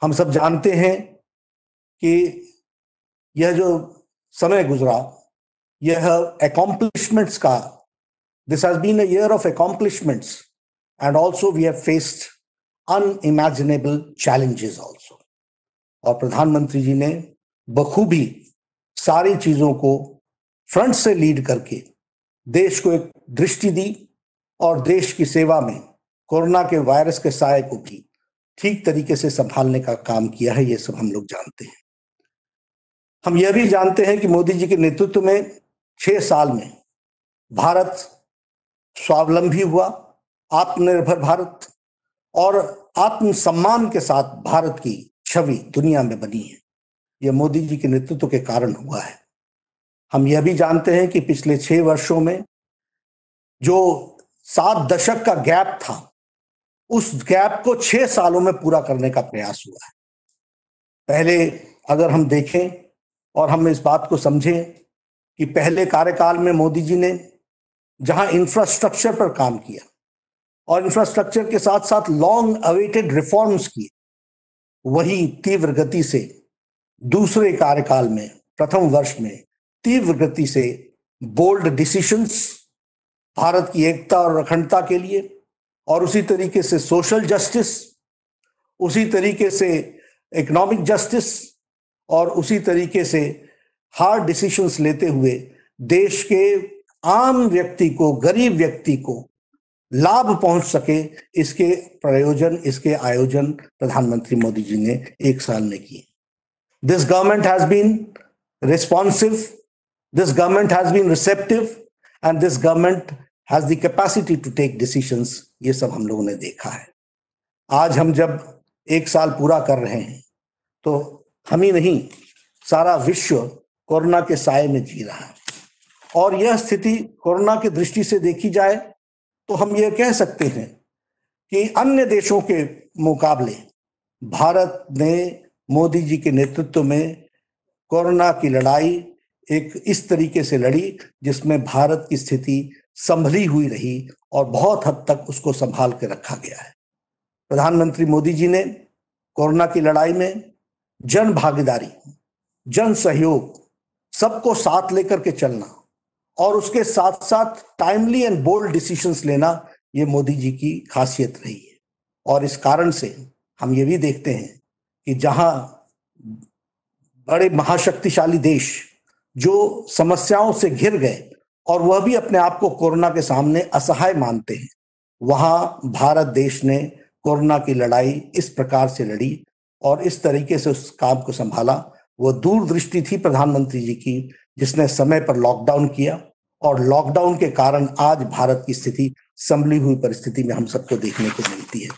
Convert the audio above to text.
हम सब जानते हैं कि यह जो समय गुजरा, यह accomplishments का, this has been a year of accomplishments, and also we have faced unimaginable challenges also. और प्रधानमंत्री जी ने बखूबी सारी चीजों को फ्रंट से लीड करके देश को एक दृष्टि दी और देश की सेवा में कोरोना के वायरस के साये को भी ठीक तरीके से संभालने का काम किया है। ये सब हम लोग जानते हैं। हम यह भी जानते हैं कि मोदी जी के नेतृत्व में 6 साल में भारत स्वावलंबी हुआ, आत्मनिर्भर भारत और आत्मसम्मान के साथ भारत की छवि दुनिया में बनी है। यह मोदी जी के नेतृत्व के कारण हुआ है। हम यह भी जानते हैं कि पिछले 6 वर्षों में जो 7 दशक का गैप था, उस गैप को 6 सालों में पूरा करने का प्रयास हुआ है। पहले अगर हम देखें और हम इस बात को समझें कि पहले कार्यकाल में मोदी जी ने जहां इंफ्रास्ट्रक्चर पर काम किया और इंफ्रास्ट्रक्चर के साथ साथ लॉन्ग अवेटेड रिफॉर्म्स किए, वही तीव्र गति से दूसरे कार्यकाल में प्रथम वर्ष में तीव्र गति से बोल्ड डिसीजंस भारत की एकता और अखंडता के लिए, और उसी तरीके से सोशल जस्टिस, उसी तरीके से इकोनॉमिक जस्टिस और उसी तरीके से हार्ड डिसीजंस लेते हुए देश के आम व्यक्ति को, गरीब व्यक्ति को लाभ पहुंच सके, इसके प्रयोजन, इसके आयोजन प्रधानमंत्री मोदी जी ने 1 साल में किए। This government has been responsive, this government has been receptive and this government has the capacity to take decisions. ये सब हम लोगों ने देखा है। आज हम जब 1 साल पूरा कर रहे हैं तो हम ही नहीं, सारा विश्व कोरोना के साए में जी रहा है। और यह स्थिति कोरोना की दृष्टि से देखी जाए तो हम ये कह सकते हैं कि अन्य देशों के मुकाबले भारत ने मोदी जी के नेतृत्व में कोरोना की लड़ाई एक इस तरीके से लड़ी जिसमें भारत की स्थिति संभली हुई रही और बहुत हद तक उसको संभाल के रखा गया है। प्रधानमंत्री मोदी जी ने कोरोना की लड़ाई में जन भागीदारी, जन सहयोग, सबको साथ लेकर के चलना और उसके साथ साथ टाइमली एंड बोल्ड डिसीजंस लेना, ये मोदी जी की खासियत रही है। और इस कारण से हम ये भी देखते हैं कि जहां बड़े महाशक्तिशाली देश जो समस्याओं से घिर गए और वह भी अपने आप को कोरोना के सामने असहाय मानते हैं, वहां भारत देश ने कोरोना की लड़ाई इस प्रकार से लड़ी और इस तरीके से उस काम को संभाला। वो दूरदृष्टि थी प्रधानमंत्री जी की, जिसने समय पर लॉकडाउन किया और लॉकडाउन के कारण आज भारत की स्थिति संभली हुई परिस्थिति में हम सबको देखने को मिलती है।